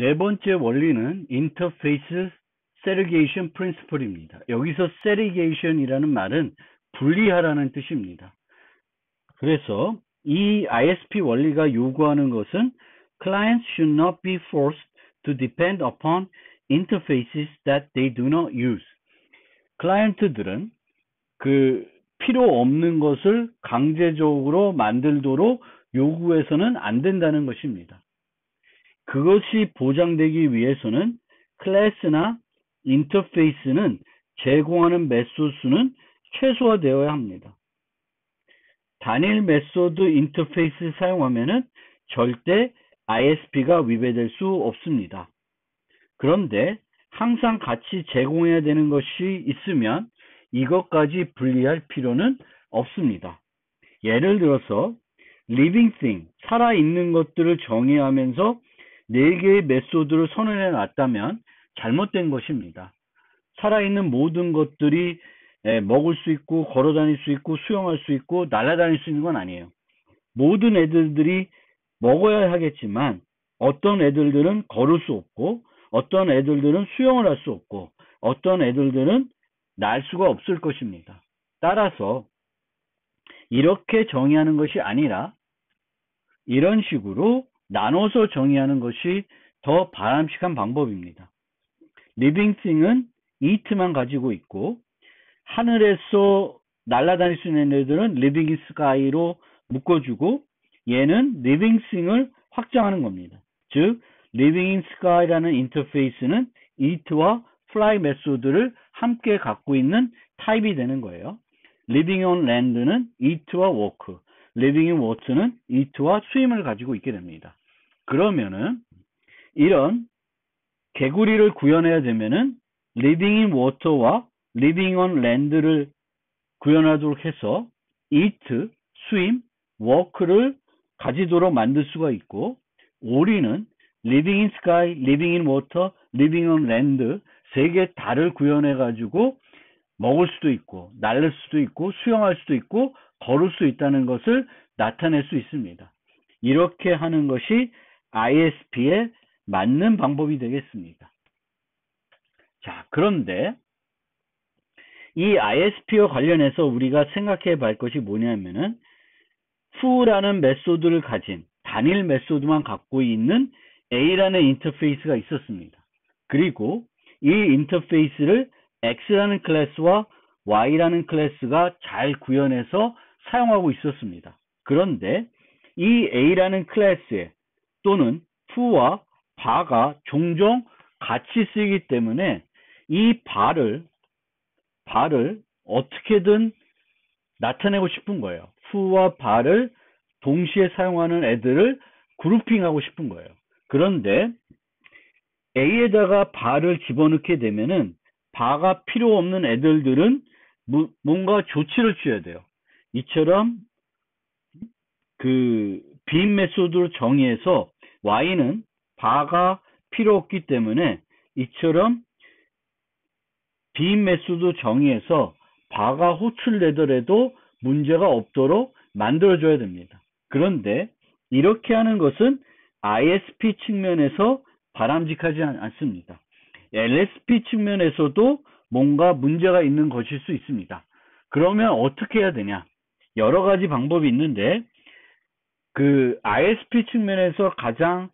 네 번째 원리는 인터페이스 세그리게이션 프린시플입니다. 여기서 세그리게이션이라는 말은 분리하라는 뜻입니다. 그래서 이 ISP 원리가 요구하는 것은 clients should not be forced to depend upon interfaces that they do not use. 클라이언트들은 그 필요 없는 것을 강제적으로 만들도록 요구해서는 안 된다는 것입니다. 그것이 보장되기 위해서는 클래스나 인터페이스는 제공하는 메소드 수는 최소화되어야 합니다. 단일 메소드 인터페이스 사용하면은 절대 ISP가 위배될 수 없습니다. 그런데 항상 같이 제공해야 되는 것이 있으면 이것까지 분리할 필요는 없습니다. 예를 들어서 living thing, 살아있는 것들을 정의하면서 4개의 메소드를 선언해 놨다면 잘못된 것입니다. 살아있는 모든 것들이 먹을 수 있고 걸어다닐 수 있고 수영할 수 있고 날아다닐 수 있는 건 아니에요. 모든 애들들이 먹어야 하겠지만 어떤 애들들은 걸을 수 없고 어떤 애들들은 수영을 할 수 없고 어떤 애들들은 날 수가 없을 것입니다. 따라서 이렇게 정의하는 것이 아니라 이런 식으로 나눠서 정의하는 것이 더 바람직한 방법입니다. living thing은 eat만 가지고 있고 하늘에서 날아다닐 수 있는 애들은 living sky로 묶어주고 얘는 living thing을 확장하는 겁니다. 즉 living sky라는 인터페이스는 eat와 fly 메소드를 함께 갖고 있는 타입이 되는 거예요. living on land는 eat와 walk, living in water는 eat와 swim을 가지고 있게 됩니다. 그러면은 이런 개구리를 구현해야 되면은 living in water와 living on land를 구현하도록 해서 eat, swim, walk를 가지도록 만들 수가 있고 오리는 living in sky, living in water, living on land 3개 다를 구현해 가지고 먹을 수도 있고 날릴 수도 있고 수영할 수도 있고 걸을 수 있다는 것을 나타낼 수 있습니다. 이렇게 하는 것이 ISP에 맞는 방법이 되겠습니다. 자, 그런데 이 ISP와 관련해서 우리가 생각해 볼 것이 뭐냐면은 who라는 메소드를 가진 단일 메소드만 갖고 있는 A라는 인터페이스가 있었습니다. 그리고 이 인터페이스를 X라는 클래스와 Y라는 클래스가 잘 구현해서 사용하고 있었습니다. 그런데 이 A라는 클래스에 또는 who와 bar가 종종 같이 쓰이기 때문에 이 bar를 어떻게든 나타내고 싶은 거예요. who와 bar를 동시에 사용하는 애들을 그룹핑하고 싶은 거예요. 그런데 A에다가 bar를 집어넣게 되면은 bar가 필요 없는 애들들은 뭔가 조치를 취해야 돼요. 이처럼 그 빈 메소드로 정의해서 Y는 bar가 필요 없기 때문에 이처럼 빈 메소드 정의해서 bar가 호출되더라도 문제가 없도록 만들어줘야 됩니다. 그런데 이렇게 하는 것은 ISP 측면에서 바람직하지 않습니다. LSP 측면에서도 뭔가 문제가 있는 것일 수 있습니다. 그러면 어떻게 해야 되냐? 여러 가지 방법이 있는데 그 ISP 측면에서 가장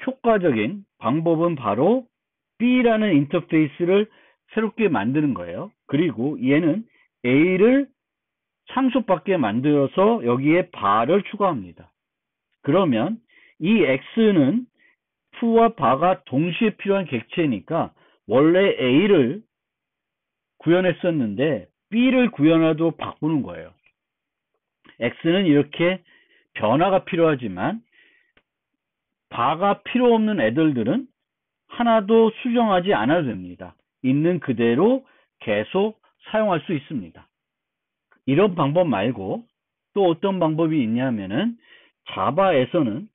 효과적인 방법은 바로 B라는 인터페이스를 새롭게 만드는 거예요. 그리고 얘는 A를 상속받게 만들어서 여기에 bar를 추가합니다. 그러면 이 X는 who와 bar가 동시에 필요한 객체니까 원래 A를 구현했었는데 B를 구현하도록 바꾸는 거예요. X는 이렇게 변화가 필요하지만 bar가 필요 없는 애들들은 하나도 수정하지 않아도 됩니다. 있는 그대로 계속 사용할 수 있습니다. 이런 방법 말고 또 어떤 방법이 있냐면은 자바에서는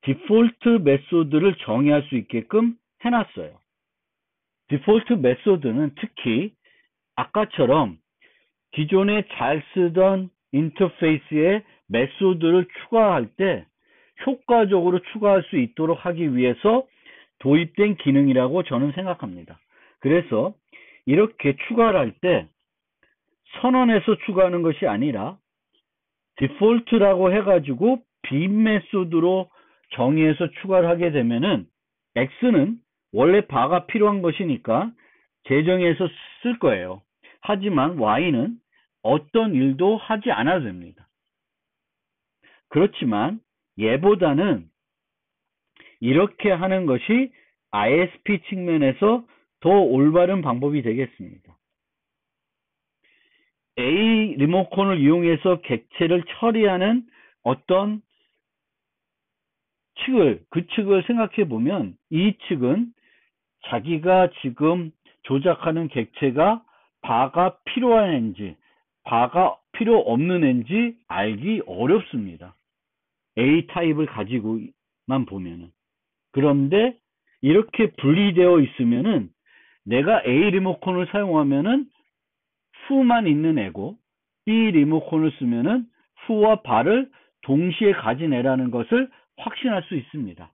디폴트 메소드를 정의할 수 있게끔 해놨어요. 디폴트 메소드는 특히 아까처럼 기존에 잘 쓰던 인터페이스에 메소드를 추가할 때 효과적으로 추가할 수 있도록 하기 위해서 도입된 기능이라고 저는 생각합니다. 그래서 이렇게 추가를 할 때 선언해서 추가하는 것이 아니라 디폴트라고 해가지고 빔 메소드로 정의해서 추가를 하게 되면은 x는 원래 바가 필요한 것이니까 재정해서 쓸 거예요. 하지만 y는 어떤 일도 하지 않아도 됩니다. 그렇지만 얘보다는 이렇게 하는 것이 ISP 측면에서 더 올바른 방법이 되겠습니다. A 리모컨을 이용해서 객체를 처리하는 어떤 그 측을 생각해 보면 이 측은 자기가 지금 조작하는 객체가 바가 필요한 앤지 바가 필요 없는 앤지 알기 어렵습니다. A 타입을 가지고만 보면은. 그런데 이렇게 분리되어 있으면은 내가 A 리모컨을 사용하면은 후만 있는 애고 B 리모컨을 쓰면은 후와 바를 동시에 가진 애라는 것을 확신할 수 있습니다.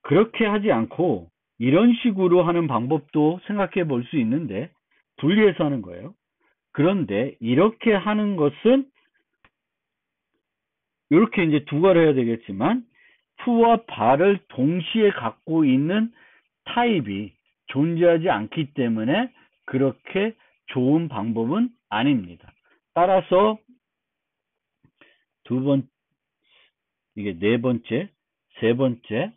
그렇게 하지 않고 이런 식으로 하는 방법도 생각해 볼 수 있는데 분리해서 하는 거예요. 그런데 이렇게 하는 것은 이렇게 이제 두 가를 해야 되겠지만 후와 바를 동시에 갖고 있는 타입이 존재하지 않기 때문에 그렇게 좋은 방법은 아닙니다. 따라서 이게 네 번째, 세 번째,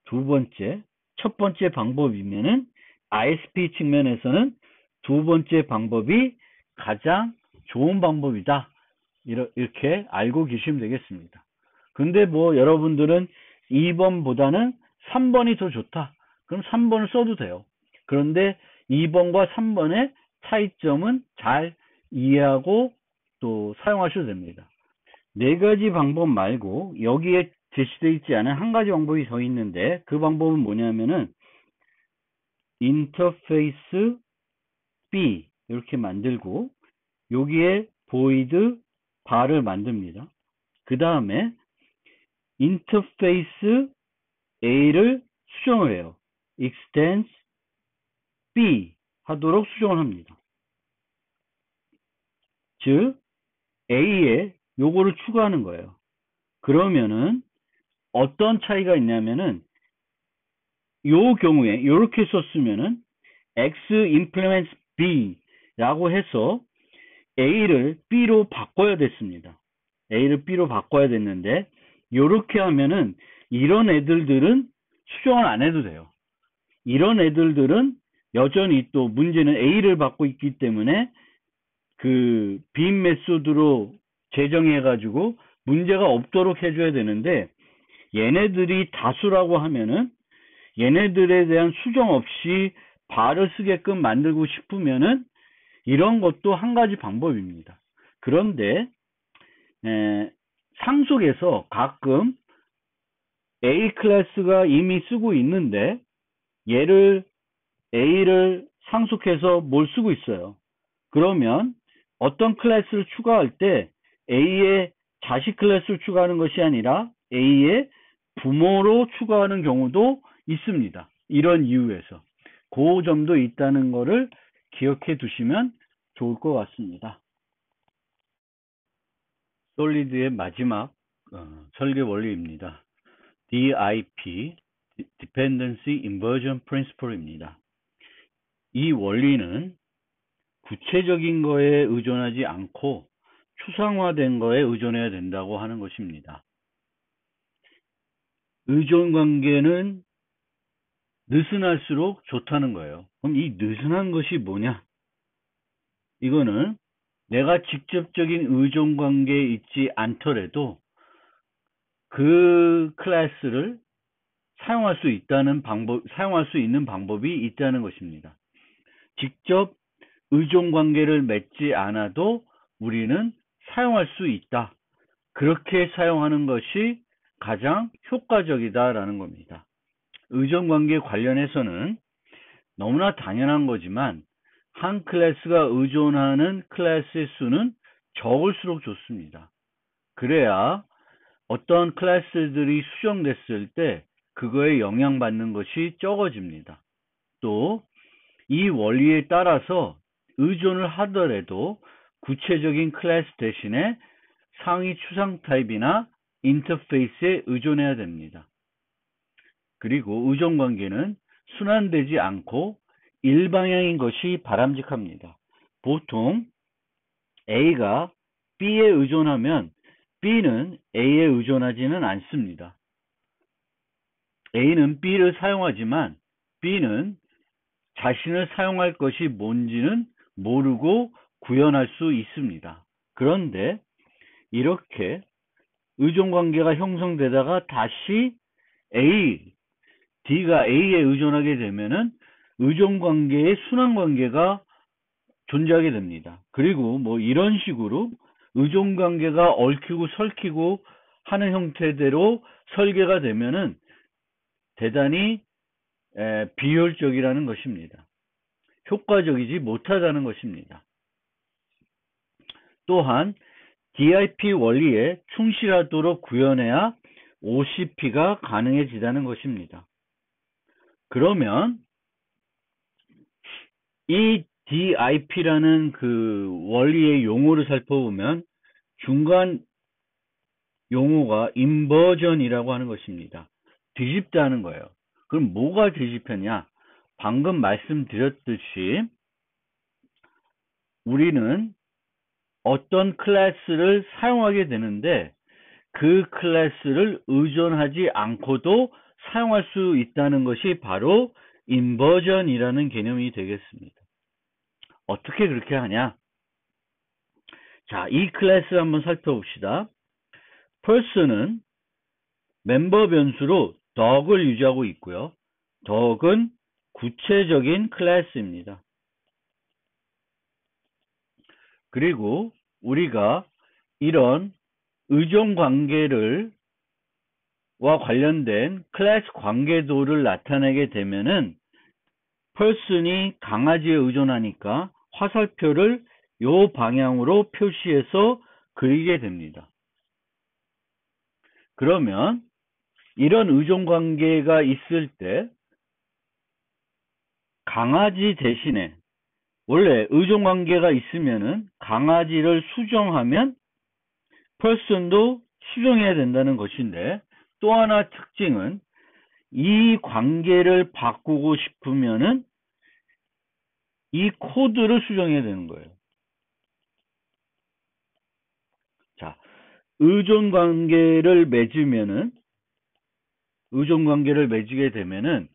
두 번째, 첫 번째 방법이면은 ISP 측면에서는 두 번째 방법이 가장 좋은 방법이다. 이렇게 알고 계시면 되겠습니다. 근데 뭐 여러분들은 2번보다는 3번이 더 좋다. 그럼 3번을 써도 돼요. 그런데 2번과 3번의 차이점은 잘 이해하고 또 사용하셔도 됩니다. 네 가지 방법 말고 여기에 제시되어 있지 않은 한 가지 방법이 더 있는데 그 방법은 뭐냐면은 인터페이스 B 이렇게 만들고 여기에 void bar을 만듭니다. 그 다음에 인터페이스 A를 수정을 해요. extends B 하도록 수정을 합니다. 즉 A에 요거를 추가하는 거예요. 그러면은 어떤 차이가 있냐면은 요 경우에 이렇게 썼으면은 X implements B라고 해서 A를 B로 바꿔야 됐습니다. A를 B로 바꿔야 됐는데 이렇게 하면은 이런 애들은 수정을 안 해도 돼요. 이런 애들은 여전히 또 문제는 A를 받고 있기 때문에 그 빔 메소드로 재정해 가지고 문제가 없도록 해줘야 되는데 얘네들이 다수라고 하면은 얘네들에 대한 수정 없이 바를 쓰게끔 만들고 싶으면은 이런 것도 한 가지 방법입니다. 그런데 상속에서 가끔 A 클래스가 이미 쓰고 있는데 얘를 A를 상속해서 뭘 쓰고 있어요. 그러면 어떤 클래스를 추가할 때 A의 자식 클래스를 추가하는 것이 아니라 A의 부모로 추가하는 경우도 있습니다. 이런 이유에서 그 점도 있다는 것을 기억해 두시면 좋을 것 같습니다. 솔리드의 마지막 설계 원리입니다. DIP, Dependency Inversion Principle입니다. 이 원리는 구체적인 거에 의존하지 않고 추상화된 거에 의존해야 된다고 하는 것입니다. 의존 관계는 느슨할수록 좋다는 거예요. 그럼 이 느슨한 것이 뭐냐? 이거는 내가 직접적인 의존 관계에 있지 않더라도 그 클래스를 사용할 수 있는 방법이 있다는 것입니다. 직접 의존 관계를 맺지 않아도 우리는 사용할 수 있다. 그렇게 사용하는 것이 가장 효과적이다라는 겁니다. 의존 관계 관련해서는 너무나 당연한 거지만 한 클래스가 의존하는 클래스의 수는 적을수록 좋습니다. 그래야 어떤 클래스들이 수정됐을 때 그거에 영향받는 것이 적어집니다. 또 이 원리에 따라서 의존을 하더라도 구체적인 클래스 대신에 상위 추상 타입이나 인터페이스에 의존해야 됩니다. 그리고 의존 관계는 순환되지 않고 일방향인 것이 바람직합니다. 보통 A가 B에 의존하면 B는 A에 의존하지는 않습니다. A는 B를 사용하지만 B는 자신을 사용할 것이 뭔지는 모르고 구현할 수 있습니다. 그런데 이렇게 의존관계가 형성되다가 다시 D가 A에 의존하게 되면은 의존관계의 순환관계가 존재하게 됩니다. 그리고 뭐 이런 식으로 의존관계가 얽히고 설키고 하는 형태대로 설계가 되면은 대단히 비효율적이라는 것입니다. 효과적이지 못하다는 것입니다. 또한 DIP 원리에 충실하도록 구현해야 OCP가 가능해지다는 것입니다. 그러면 이 DIP라는 그 원리의 용어를 살펴보면 중간 용어가 인버전이라고 하는 것입니다. 뒤집다는 거예요. 그럼 뭐가 뒤집혔냐? 방금 말씀드렸듯이 우리는 어떤 클래스를 사용하게 되는데 그 클래스를 의존하지 않고도 사용할 수 있다는 것이 바로 인버전이라는 개념이 되겠습니다. 어떻게 그렇게 하냐? 자, 이 클래스를 한번 살펴봅시다. person은 멤버 변수로 dog을 유지하고 있고요. dog은 구체적인 클래스입니다. 그리고 우리가 이런 의존 관계를 와 관련된 클래스 관계도를 나타내게 되면은 person이 강아지에 의존하니까 화살표를 요 방향으로 표시해서 그리게 됩니다. 그러면 이런 의존 관계가 있을 때 강아지 대신에 원래 의존 관계가 있으면은 강아지를 수정하면 person도 수정해야 된다는 것인데 또 하나 특징은 이 관계를 바꾸고 싶으면은 이 코드를 수정해야 되는 거예요. 자, 의존 관계를 맺게 되면은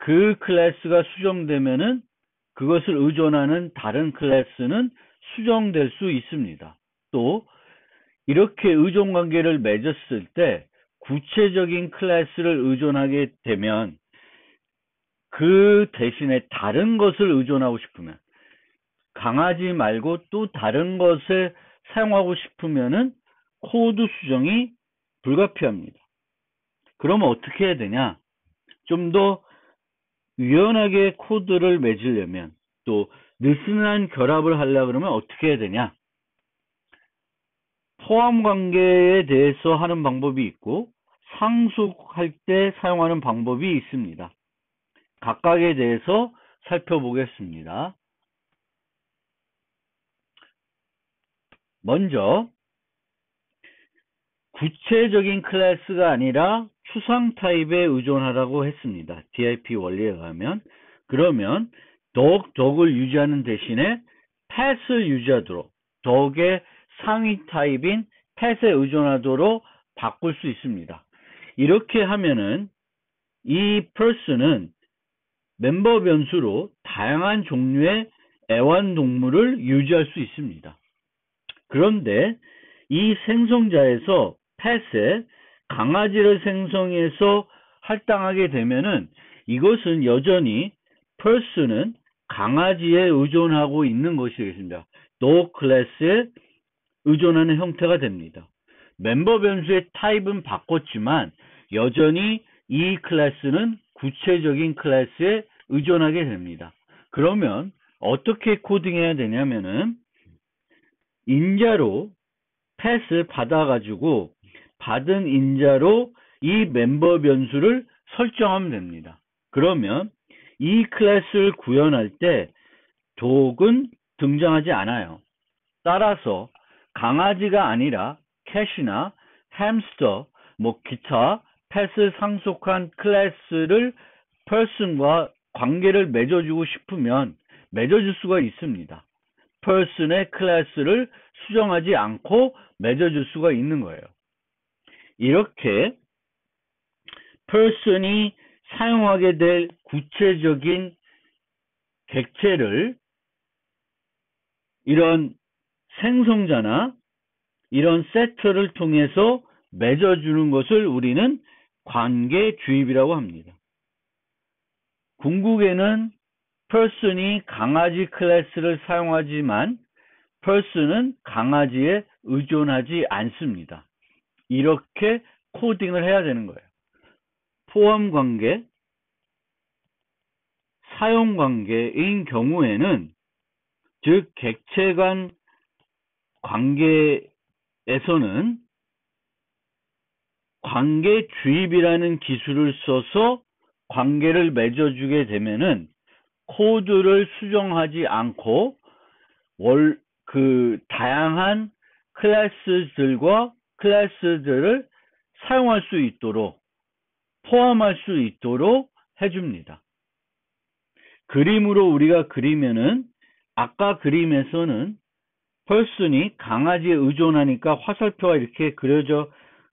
그 클래스가 수정되면은 그것을 의존하는 다른 클래스는 수정될 수 있습니다. 또 이렇게 의존 관계를 맺었을 때 구체적인 클래스를 의존하게 되면 그 대신에 다른 것을 의존하고 싶으면 강아지 말고 또 다른 것을 사용하고 싶으면은 코드 수정이 불가피합니다. 그러면 어떻게 해야 되냐? 좀 더 유연하게 코드를 맺으려면 또 느슨한 결합을 하려고 그러면 어떻게 해야 되냐? 포함 관계에 대해서 하는 방법이 있고 상속할 때 사용하는 방법이 있습니다. 각각에 대해서 살펴보겠습니다. 먼저 구체적인 클래스가 아니라 추상 타입에 의존하라고 했습니다. DIP 원리에 의하면. 그러면 dog을 유지하는 대신에 pass를 유지하도록 dog의 상위 타입인 pass에 의존하도록 바꿀 수 있습니다. 이렇게 하면은 이 person은 멤버 변수로 다양한 종류의 애완동물을 유지할 수 있습니다. 그런데 이 생성자에서 pass에 강아지를 생성해서 할당하게 되면은 이것은 여전히 person은 강아지에 의존하고 있는 것이 되겠습니다. dog 클래스에 의존하는 형태가 됩니다. 멤버 변수의 타입은 바꿨지만 여전히 이 클래스는 구체적인 클래스에 의존하게 됩니다. 그러면 어떻게 코딩해야 되냐면은 인자로 펫을 받아가지고 받은 인자로 이 멤버 변수를 설정하면 됩니다. 그러면 이 클래스를 구현할 때 dog은 등장하지 않아요. 따라서 강아지가 아니라 캣이나 햄스터, 기타 펫을 상속한 클래스를 person과 관계를 맺어주고 싶으면 맺어줄 수가 있습니다. person의 클래스를 수정하지 않고 맺어줄 수가 있는 거예요. 이렇게 person이 사용하게 될 구체적인 객체를 이런 생성자나 이런 세터를 통해서 맺어주는 것을 우리는 관계 주입이라고 합니다. 궁극에는 person이 강아지 클래스를 사용하지만 person은 강아지에 의존하지 않습니다. 이렇게 코딩을 해야 되는 거예요. 포함관계, 사용관계인 경우에는 즉 객체 간 관계에서는 관계 주입이라는 기술을 써서 관계를 맺어주게 되면은 코드를 수정하지 않고 다양한 클래스들과 클래스들을 사용할 수 있도록 포함할 수 있도록 해줍니다. 그림으로 우리가 그리면은 아까 그림에서는 person이 강아지에 의존하니까 화살표가 이렇게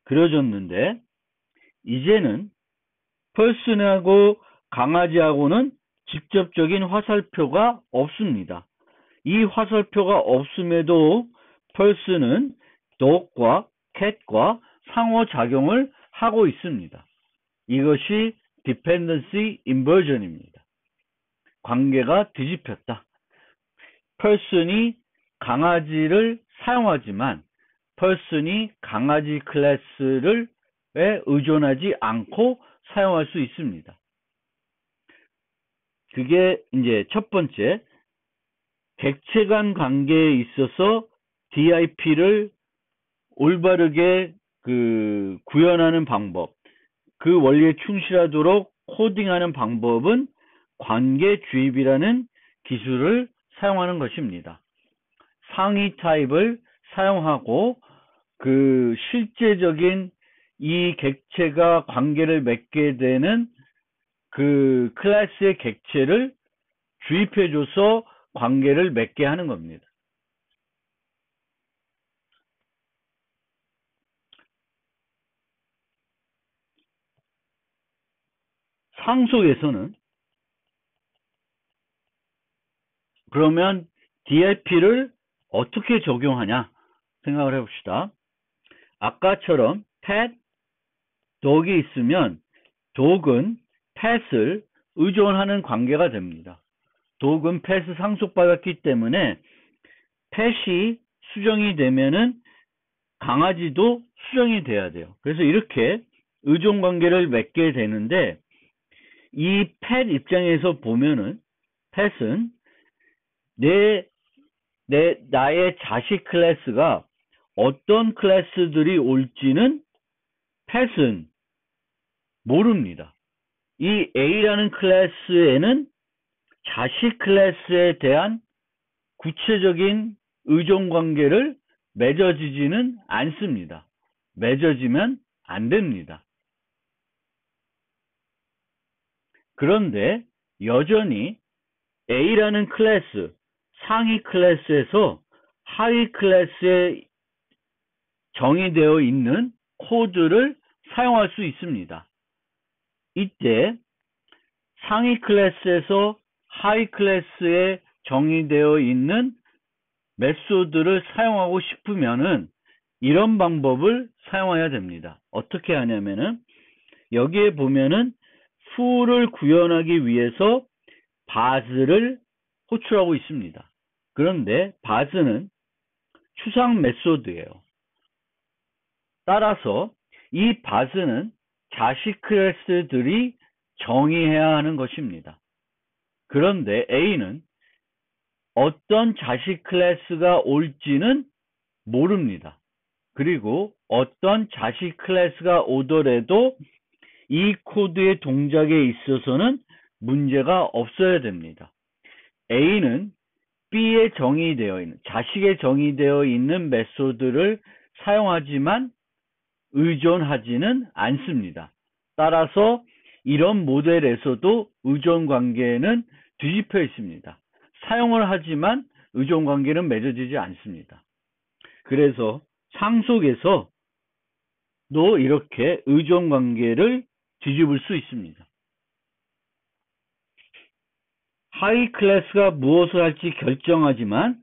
그려졌는데 이제는 person하고 강아지하고는 직접적인 화살표가 없습니다. 이 화살표가 없음에도 person은 dog과 cat과 상호작용을 하고 있습니다. 이것이 dependency inversion입니다. 관계가 뒤집혔다. person이 강아지를 사용하지만 person이 강아지 클래스를 의존하지 않고 사용할 수 있습니다. 그게 이제 첫 번째, 객체 간 관계에 있어서 DIP를 올바르게 구현하는 방법, 그 원리에 충실하도록 코딩하는 방법은 관계 주입이라는 기술을 사용하는 것입니다. 상위 타입을 사용하고 실제적인 이 객체가 관계를 맺게 되는 그 클래스의 객체를 주입해줘서 관계를 맺게 하는 겁니다. 상속에서는 그러면 DIP를 어떻게 적용하냐 생각을 해봅시다. 아까처럼 pet, dog이 있으면 dog은 pet을 의존하는 관계가 됩니다. dog은 pet을 상속받았기 때문에 pet이 수정이 되면은 강아지도 수정이 돼야 돼요. 그래서 이렇게 의존 관계를 맺게 되는데 이 pet 입장에서 보면은 pet은 나의 자식 클래스가 어떤 클래스들이 올지는 pet은 모릅니다. 이 A라는 클래스에는 자식 클래스에 대한 구체적인 의존 관계를 맺어지지는 않습니다. 맺어지면 안 됩니다. 그런데 여전히 A라는 클래스, 상위 클래스에서 하위 클래스에 정의되어 있는 코드를 사용할 수 있습니다. 이때 상위 클래스에서 하위 클래스에 정의되어 있는 메소드를 사용하고 싶으면은 이런 방법을 사용해야 됩니다. 어떻게 하냐면은 여기에 보면은 fu를 구현하기 위해서 바즈를 호출하고 있습니다. 그런데 바즈는 추상 메소드예요. 따라서 이 바즈는 자식 클래스들이 정의해야 하는 것입니다. 그런데 A는 어떤 자식 클래스가 올지는 모릅니다. 그리고 어떤 자식 클래스가 오더라도 이 코드의 동작에 있어서는 문제가 없어야 됩니다. A는 B에 정의되어 있는, 자식에 정의되어 있는 메소드를 사용하지만 의존하지는 않습니다. 따라서 이런 모델에서도 의존 관계는 뒤집혀 있습니다. 사용을 하지만 의존 관계는 맺어지지 않습니다. 그래서 상속에서도 이렇게 의존 관계를 뒤집을 수 있습니다. 하위 클래스가 무엇을 할지 결정하지만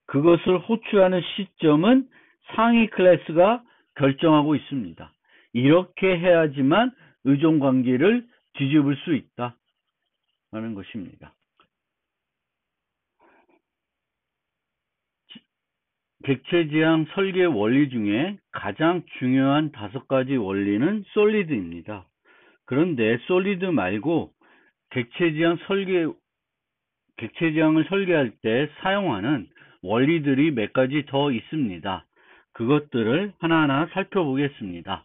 그것을 호출하는 시점은 상위 클래스가 결정하고 있습니다. 이렇게 해야지만 의존 관계를 뒤집을 수 있다 하는 것입니다. 객체지향 설계 원리 중에 가장 중요한 5가지 원리는 솔리드입니다. 그런데 솔리드 말고 객체지향을 설계할 때 사용하는 원리들이 몇 가지 더 있습니다. 그것들을 하나하나 살펴보겠습니다.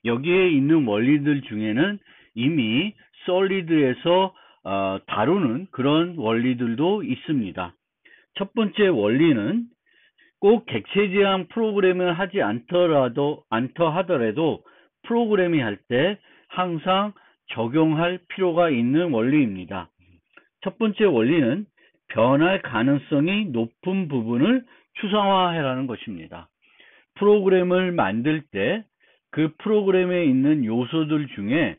여기에 있는 원리들 중에는 이미 솔리드에서 다루는 그런 원리들도 있습니다. 첫 번째 원리는 꼭 객체지향 프로그램을 하지 않더라도 프로그래밍 할 때 항상 적용할 필요가 있는 원리입니다. 첫 번째 원리는 변할 가능성이 높은 부분을 추상화하라는 것입니다. 프로그램을 만들 때 그 프로그램에 있는 요소들 중에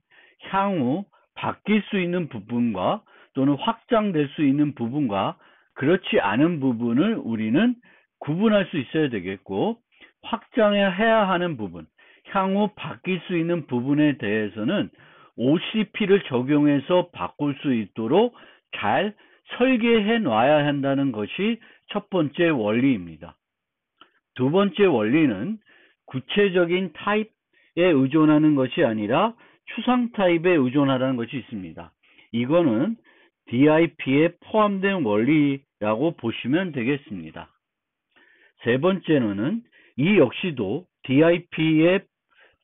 향후 바뀔 수 있는 부분과 또는 확장될 수 있는 부분과 그렇지 않은 부분을 우리는 구분할 수 있어야 되겠고, 확장해야 하는 부분, 향후 바뀔 수 있는 부분에 대해서는 OCP를 적용해서 바꿀 수 있도록 잘 설계해 놔야 한다는 것이 첫 번째 원리입니다. 두 번째 원리는 구체적인 타입에 의존하는 것이 아니라 추상 타입에 의존하라는 것이 있습니다. 이거는 DIP에 포함된 원리라고 보시면 되겠습니다. 세 번째는 이 역시도 DIP에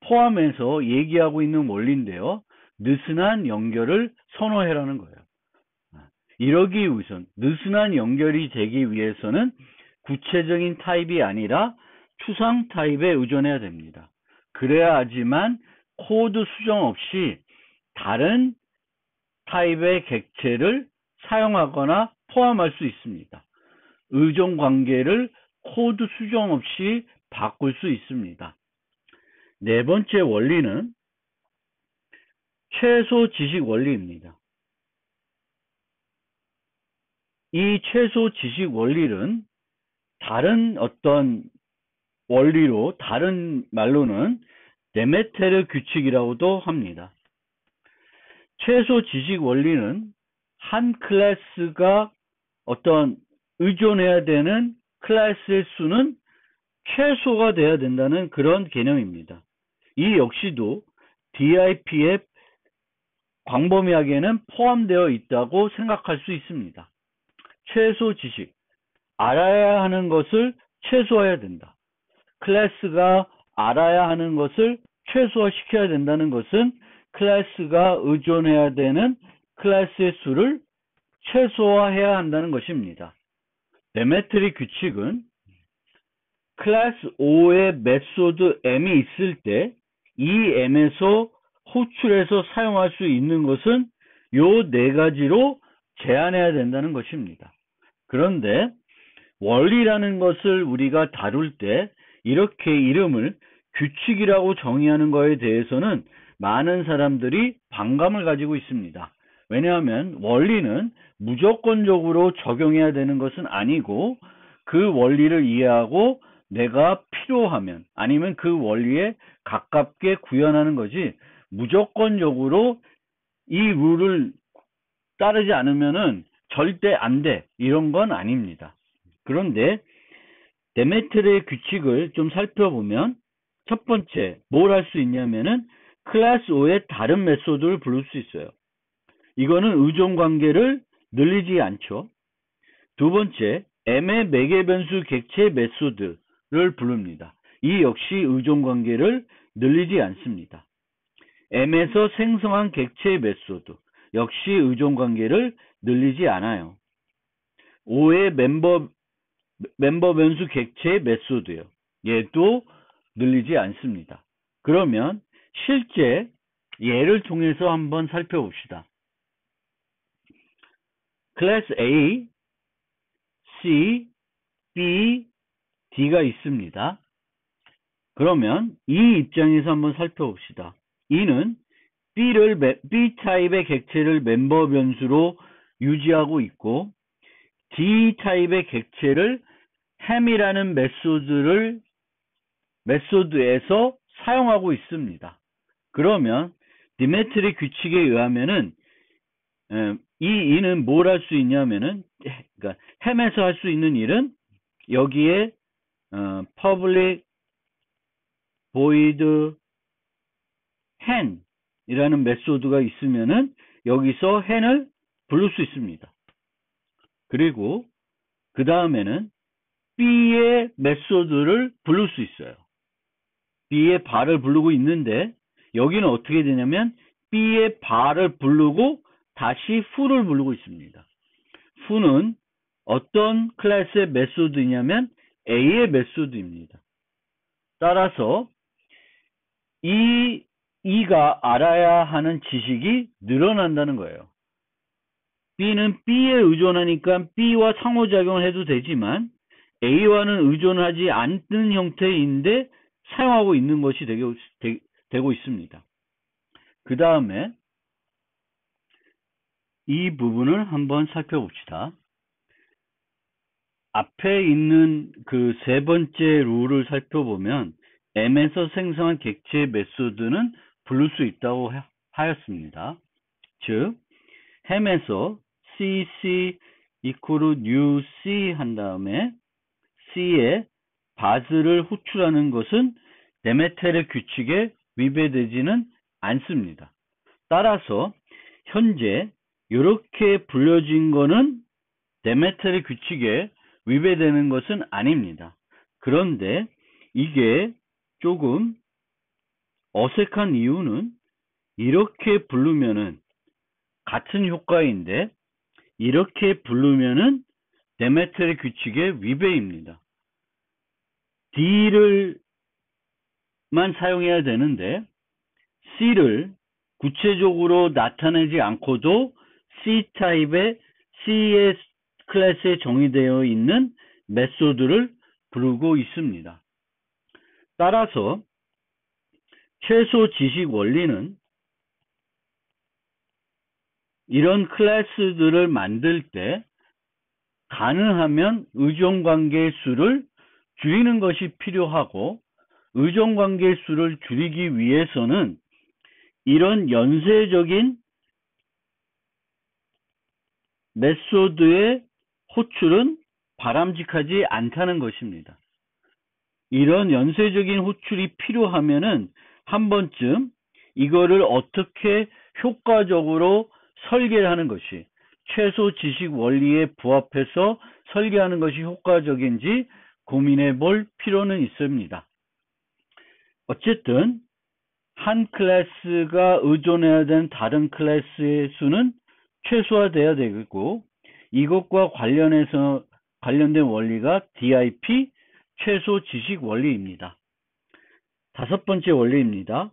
포함해서 얘기하고 있는 원리인데요. 느슨한 연결을 선호해라는 거예요. 이러기 위해선 느슨한 연결이 되기 위해서는 구체적인 타입이 아니라 추상 타입에 의존해야 됩니다. 그래야지만 코드 수정 없이 다른 타입의 객체를 사용하거나 포함할 수 있습니다. 의존 관계를 코드 수정 없이 바꿀 수 있습니다. 네 번째 원리는 최소 지식 원리입니다. 이 최소 지식 원리는 다른 어떤 원리로, 다른 말로는 데메테르 규칙이라고도 합니다. 최소 지식 원리는 한 클래스가 어떤 의존해야 되는 클래스의 수는 최소가 돼야 된다는 그런 개념입니다. 이 역시도 DIP에 광범위하게는 포함되어 있다고 생각할 수 있습니다. 최소 지식, 알아야 하는 것을 최소화해야 된다. 클래스가 알아야 하는 것을 최소화시켜야 된다는 것은 클래스가 의존해야 되는 클래스의 수를 최소화해야 한다는 것입니다. 데메트리 규칙은 클래스 O의 메소드 M이 있을 때 이 M에서 호출해서 사용할 수 있는 것은 요 네 가지로 제한해야 된다는 것입니다. 그런데 원리라는 것을 우리가 다룰 때 이렇게 이름을 규칙이라고 정의하는 것에 대해서는 많은 사람들이 반감을 가지고 있습니다. 왜냐하면 원리는 무조건적으로 적용해야 되는 것은 아니고 그 원리를 이해하고 내가 필요하면 아니면 그 원리에 가깝게 구현하는 거지 무조건적으로 이 룰을 따르지 않으면은 절대 안 돼. 이런 건 아닙니다. 그런데 데메트르의 규칙을 좀 살펴보면 첫 번째 뭘 할 수 있냐면은 클래스 O의 다른 메소드를 부를 수 있어요. 이거는 의존 관계를 늘리지 않죠. 두 번째 M의 매개 변수 객체 메소드를 부릅니다. 이 역시 의존관계를 늘리지 않습니다. M에서 생성한 객체의 메소드 역시 의존관계를 늘리지 않아요. O의 멤버 변수 객체의 메소드요. 얘도 늘리지 않습니다. 그러면 실제 예를 통해서 한번 살펴봅시다. 클래스 A, C, B, D가 있습니다. 그러면 이 입장에서 한번 살펴봅시다. E는 B 타입의 객체를 멤버 변수로 유지하고 있고 D 타입의 객체를 ham이라는 메소드에서 사용하고 있습니다. 그러면 디메트리 규칙에 의하면은 이 E는 뭘 할 수 있냐면은 그러니까 ham에서 할 수 있는 일은 여기에 public void hen 이라는 메소드가 있으면은 여기서 hen을 부를 수 있습니다. 그리고 그 다음에는 B의 메소드를 부를 수 있어요. B의 발을 부르고 있는데 여기는 어떻게 되냐면 B의 발을 부르고 다시 who를 부르고 있습니다. who는 어떤 클래스의 메소드이냐면 A의 메소드입니다. 따라서 E가 알아야 하는 지식이 늘어난다는 거예요. B는 B에 의존하니까 B와 상호작용을 해도 되지만 A와는 의존하지 않는 형태인데 사용하고 있는 것이 되고 있습니다. 그 다음에 이 부분을 한번 살펴봅시다. 앞에 있는 그 세 번째 룰을 살펴보면 M에서 생성한 객체의 메소드는 부를 수 있다고 하였습니다. 즉 ham에서 cc equal new c 한 다음에 c의 바즈를 호출하는 것은 데메텔의 규칙에 위배되지는 않습니다. 따라서 현재 이렇게 불려진 거는 데메텔의 규칙에 위배되는 것은 아닙니다. 그런데 이게 조금 어색한 이유는 이렇게 부르면은 같은 효과인데 이렇게 부르면은 데메텔의 규칙의 위배입니다. D를만 사용해야 되는데 C를 구체적으로 나타내지 않고도 C타입의 C의 클래스에 정의되어 있는 메소드를 부르고 있습니다. 따라서 최소 지식 원리는 이런 클래스들을 만들 때 가능하면 의존관계의 수를 줄이는 것이 필요하고 의존관계의 수를 줄이기 위해서는 이런 연쇄적인 메소드의 호출은 바람직하지 않다는 것입니다. 이런 연쇄적인 호출이 필요하면은 한 번쯤 이거를 어떻게 효과적으로 설계를 하는 것이 최소 지식 원리에 부합해서 설계하는 것이 효과적인지 고민해 볼 필요는 있습니다. 어쨌든 한 클래스가 의존해야 되는 다른 클래스의 수는 최소화돼야 되고 이것과 관련된 원리가 DIP 최소 지식 원리입니다. 다섯 번째 원리입니다.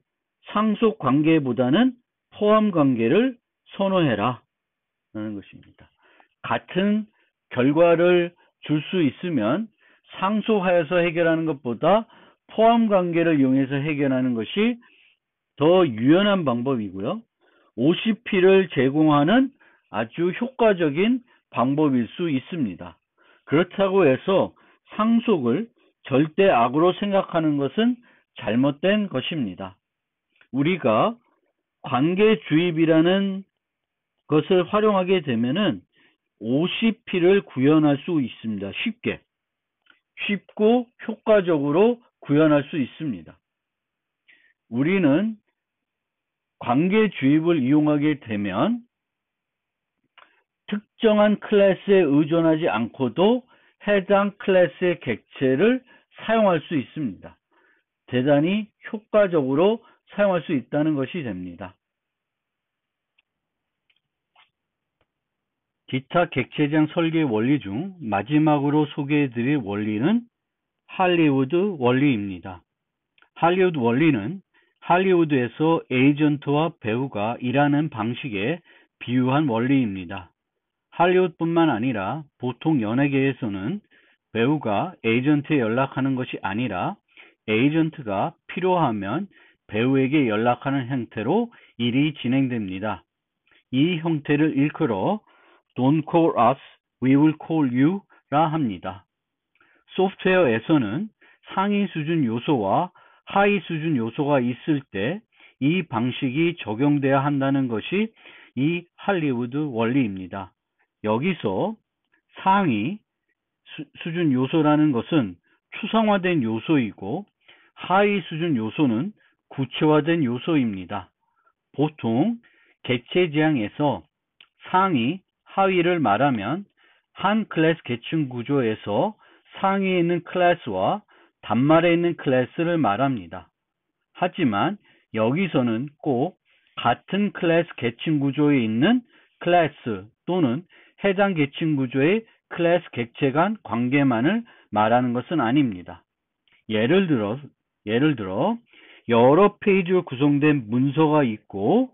상속 관계보다는 포함 관계를 선호해라 라는 것입니다. 같은 결과를 줄 수 있으면 상속하여서 해결하는 것보다 포함 관계를 이용해서 해결하는 것이 더 유연한 방법이고요. OCP를 제공하는 아주 효과적인 방법일 수 있습니다. 그렇다고 해서 상속을 절대 악으로 생각하는 것은 잘못된 것입니다. 우리가 관계 주입이라는 것을 활용하게 되면은 OCP를 구현할 수 있습니다. 쉽고 효과적으로 구현할 수 있습니다. 우리는 관계 주입을 이용하게 되면 특정한 클래스에 의존하지 않고도 해당 클래스의 객체를 사용할 수 있습니다. 대단히 효과적으로 사용할 수 있다는 것이 됩니다. 기타 객체지향 설계 원리 중 마지막으로 소개해드릴 원리는 할리우드 원리입니다. 할리우드 원리는 할리우드에서 에이전트와 배우가 일하는 방식에 비유한 원리입니다. 할리우드뿐만 아니라 보통 연예계에서는 배우가 에이전트에 연락하는 것이 아니라 에이전트가 필요하면 배우에게 연락하는 형태로 일이 진행됩니다. 이 형태를 일컬어 Don't call us, we will call you 라 합니다. 소프트웨어에서는 상위 수준 요소와 하위 수준 요소가 있을 때 이 방식이 적용돼야 한다는 것이 이 할리우드 원리입니다. 여기서 상위 수준 요소라는 것은 추상화된 요소이고 하위 수준 요소는 구체화된 요소입니다. 보통 객체 지향에서 상위, 하위를 말하면 한 클래스 계층 구조에서 상위에 있는 클래스와 단말에 있는 클래스를 말합니다. 하지만 여기서는 꼭 같은 클래스 계층 구조에 있는 클래스 또는 해당 계층 구조의 클래스 객체 간 관계만을 말하는 것은 아닙니다. 예를 들어 여러 페이지로 구성된 문서가 있고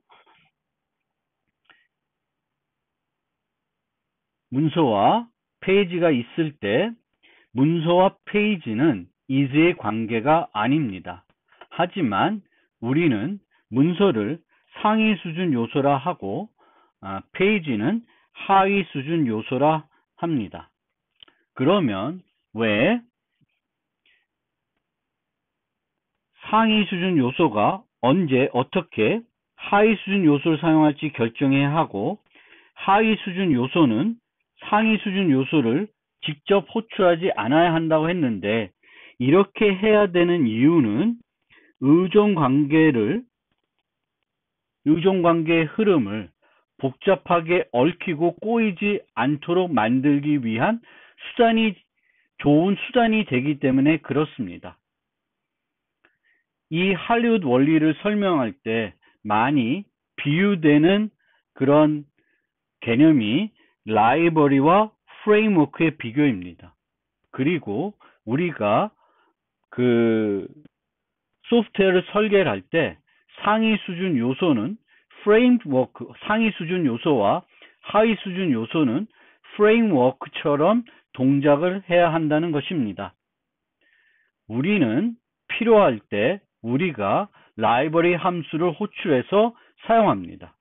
문서와 페이지가 있을 때 문서와 페이지는 is의 관계가 아닙니다. 하지만 우리는 문서를 상위 수준 요소라 하고 페이지는 하위 수준 요소라 합니다. 그러면 왜 상위 수준 요소가 언제 어떻게 하위 수준 요소를 사용할지 결정해야 하고 하위 수준 요소는 상위 수준 요소를 직접 호출하지 않아야 한다고 했는데 이렇게 해야 되는 이유는 의존관계의 흐름을 복잡하게 얽히고 꼬이지 않도록 만들기 위한 좋은 수단이 되기 때문에 그렇습니다. 이 할리우드 원리를 설명할 때 많이 비유되는 그런 개념이 라이브러리와 프레임워크의 비교입니다. 그리고 우리가 그 소프트웨어를 설계를 할 때 상위 수준 요소는 프레임워크, 상위 수준 요소와 하위 수준 요소는 프레임워크처럼 동작을 해야 한다는 것입니다. 우리는 필요할 때 우리가 라이브러리 함수를 호출해서 사용합니다.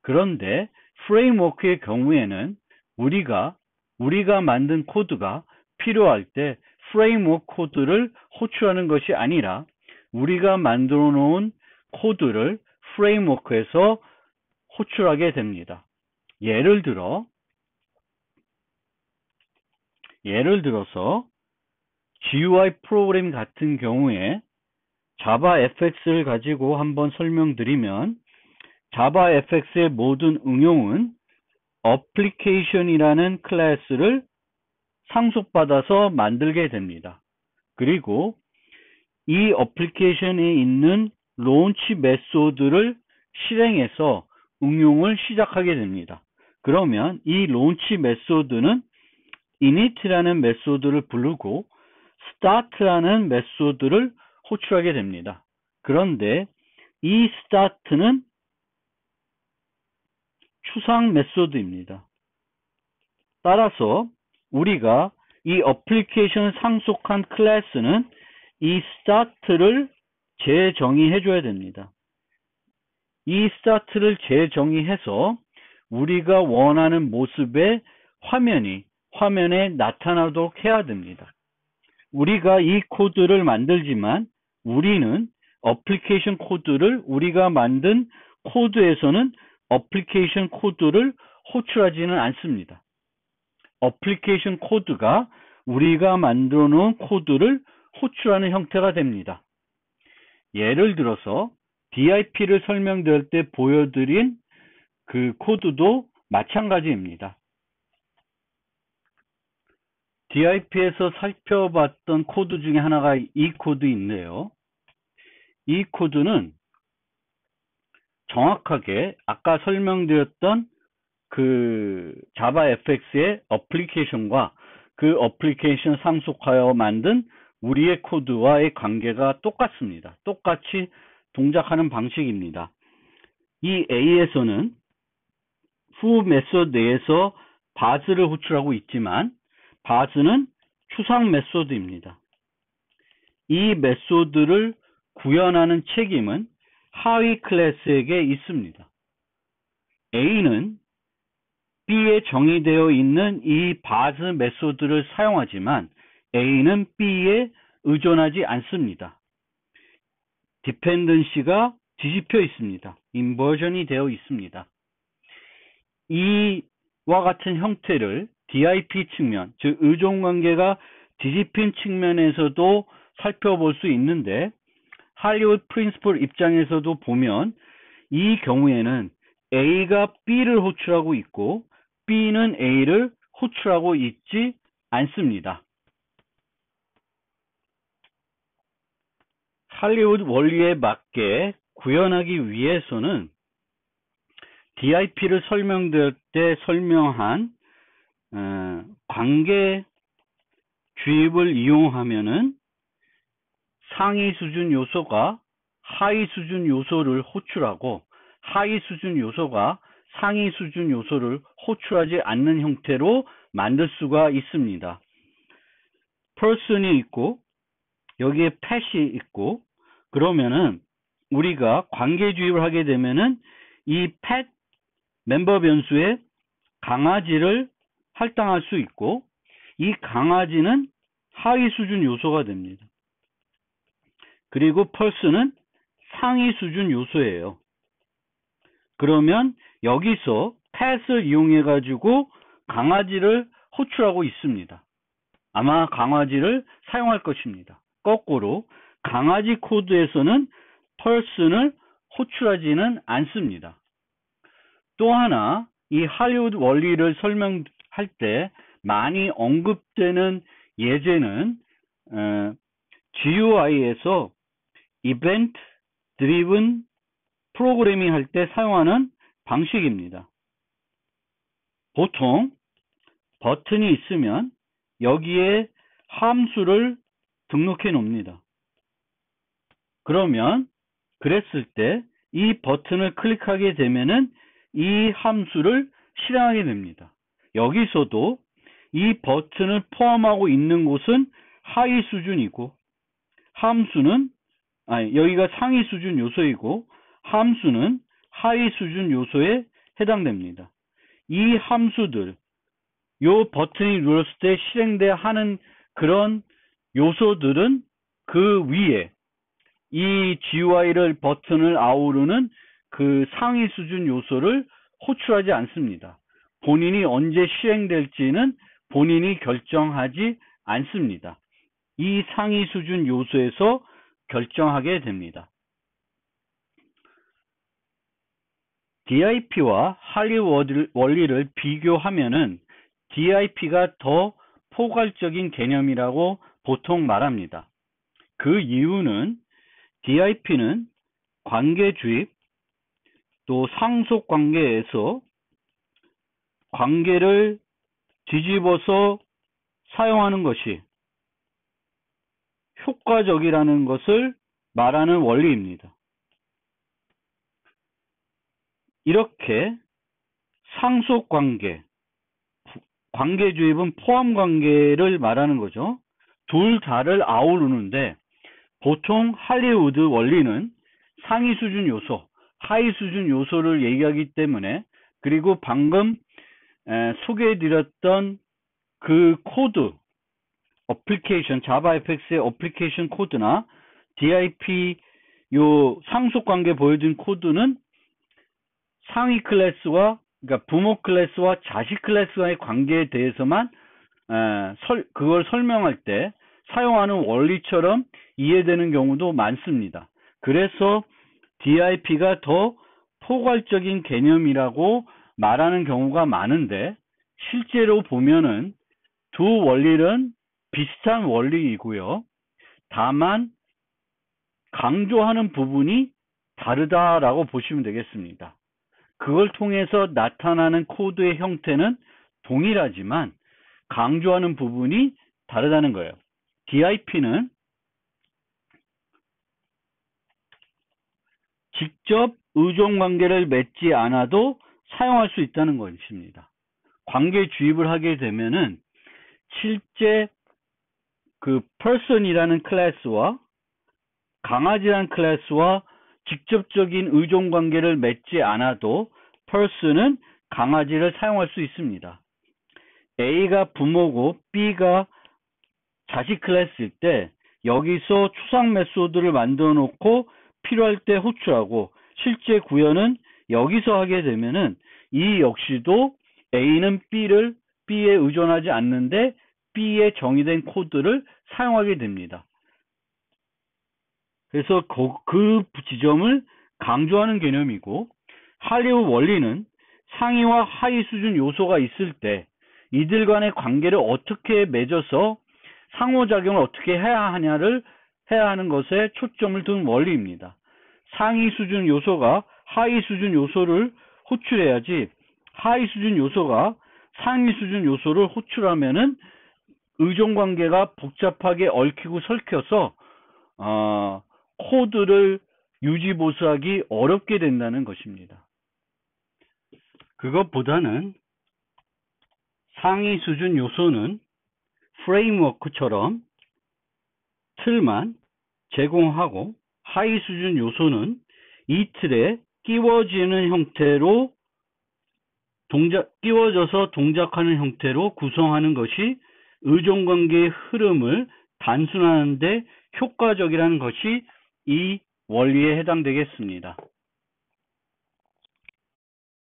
그런데 프레임워크의 경우에는 우리가 만든 코드가 필요할 때 프레임워크 코드를 호출하는 것이 아니라 우리가 만들어 놓은 코드를 프레임워크에서 호출하게 됩니다. 예를 들어서 GUI 프로그램 같은 경우에 자바FX를 가지고 한번 설명드리면 자바FX의 모든 응용은 어플리케이션이라는 클래스를 상속받아서 만들게 됩니다. 그리고 이 어플리케이션에 있는 론치 메소드를 실행해서 응용을 시작하게 됩니다. 그러면 이 론치 메소드는 init라는 메소드를 부르고 start라는 메소드를 호출하게 됩니다. 그런데 이 start는 추상 메소드입니다. 따라서 우리가 이 어플리케이션을 상속한 클래스는 이 start를 재정의해 줘야 됩니다. 이 start를 재정의해서 우리가 원하는 모습의 화면에 나타나도록 해야 됩니다. 우리가 이 코드를 만들지만 우리는 어플리케이션 코드를 우리가 만든 코드에서는 어플리케이션 코드를 호출하지는 않습니다. 어플리케이션 코드가 우리가 만들어 놓은 코드를 호출하는 형태가 됩니다. 예를 들어서 DIP를 설명드릴 때 보여드린 그 코드도 마찬가지입니다. DIP에서 살펴봤던 코드 중에 하나가 이 코드인데요. 이 코드는 정확하게 아까 설명드렸던 그 자바 fx의 어플리케이션과 그 어플리케이션 상속하여 만든 우리의 코드와의 관계가 똑같습니다. 똑같이 동작하는 방식입니다. 이 A에서는 후 메소드 내에서 바즈를 호출하고 있지만 바즈는 추상 메소드입니다. 이 메소드를 구현하는 책임은 하위 클래스에게 있습니다. A는 B에 정의되어 있는 이 바즈 메소드를 사용하지만 A는 B에 의존하지 않습니다. 디펜던시가 뒤집혀 있습니다. 인버전이 되어 있습니다. 이와 같은 형태를 DIP 측면, 즉 의존관계가 뒤집힌 측면에서도 살펴볼 수 있는데 할리우드 프린시플 입장에서도 보면 이 경우에는 A가 B를 호출하고 있고 B는 A를 호출하고 있지 않습니다. 할리우드 원리에 맞게 구현하기 위해서는 DIP를 설명드릴 때 설명한 관계 주입을 이용하면은 상위 수준 요소가 하위 수준 요소를 호출하고 하위 수준 요소가 상위 수준 요소를 호출하지 않는 형태로 만들 수가 있습니다. person이 있고 여기에 pet이 있고 그러면은 우리가 관계 주입을 하게 되면은 이 pet 멤버 변수에 강아지를 할당할 수 있고 이 강아지는 하위 수준 요소가 됩니다. 그리고 person은 상위 수준 요소예요. 그러면 여기서 pet을 이용해 가지고 강아지를 호출하고 있습니다. 아마 강아지를 사용할 것입니다. 거꾸로 강아지 코드에서는 person을 호출하지는 않습니다. 또 하나 이 할리우드 원리를 설명할 때 많이 언급되는 예제는 GUI에서 Event Driven 프로그래밍 할 때 사용하는 방식입니다. 보통 버튼이 있으면 여기에 함수를 등록해 놓습니다. 그러면 그랬을 때 이 버튼을 클릭하게 되면은 이 함수를 실행하게 됩니다. 여기서도 이 버튼을 포함하고 있는 곳은 하위 수준이고 함수는 여기가 상위 수준 요소이고 함수는 하위 수준 요소에 해당됩니다. 이 함수들 요 버튼이 눌렀을 때 실행돼야 하는 그런 요소들은 그 위에 이 GUI를 버튼을 아우르는 그 상위 수준 요소를 호출하지 않습니다. 본인이 언제 실행될지는 본인이 결정하지 않습니다. 이 상위 수준 요소에서 결정하게 됩니다. DIP와 할리우드 원리를 비교하면은 DIP가 더 포괄적인 개념이라고 보통 말합니다. 그 이유는 DIP는 관계 주입, 또 상속 관계에서 관계를 뒤집어서 사용하는 것이 효과적이라는 것을 말하는 원리입니다. 이렇게 상속 관계, 관계 주입은 포함 관계를 말하는 거죠. 둘 다를 아우르는데 보통 할리우드 원리는 상위 수준 요소, 하위 수준 요소를 얘기하기 때문에 그리고 방금 소개해드렸던 그 코드, 어플리케이션, 자바 fx의 어플리케이션 코드나 DIP 요 상속 관계 보여준 코드는 상위 클래스와 그러니까 부모 클래스와 자식 클래스와의 관계에 대해서만 그걸 설명할 때 사용하는 원리처럼 이해되는 경우도 많습니다. 그래서 DIP가 더 포괄적인 개념이라고 말하는 경우가 많은데 실제로 보면은 두 원리는 비슷한 원리이고요. 다만 강조하는 부분이 다르다라고 보시면 되겠습니다. 그걸 통해서 나타나는 코드의 형태는 동일하지만 강조하는 부분이 다르다는 거예요. DIP는 직접 의존관계를 맺지 않아도 사용할 수 있다는 것입니다. 관계 주입을 하게 되면은 실제 그 person이라는 클래스와 강아지라는 클래스와 직접적인 의존관계를 맺지 않아도 person은 강아지를 사용할 수 있습니다. A가 부모고 B가 자식 클래스일 때 여기서 추상 메소드를 만들어 놓고 필요할 때 호출하고 실제 구현은 여기서 하게 되면은 이 역시도 A는 B에 의존하지 않는데 B에 정의된 코드를 사용하게 됩니다. 그래서 그 지점을 강조하는 개념이고, 할리우드 원리는 상위와 하위 수준 요소가 있을 때 이들 간의 관계를 어떻게 맺어서 상호작용을 어떻게 해야 하는 것에 초점을 둔 원리입니다. 상위 수준 요소가 하위 수준 요소를 호출해야지 하위 수준 요소가 상위 수준 요소를 호출하면은 의존관계가 복잡하게 얽히고 설켜서 코드를 유지보수하기 어렵게 된다는 것입니다. 그것보다는 상위 수준 요소는 프레임워크처럼 틀만 제공하고 하위 수준 요소는 이 틀에 끼워져서 동작하는 형태로 구성하는 것이 의존관계의 흐름을 단순화하는 데 효과적이라는 것이 이 원리에 해당되겠습니다.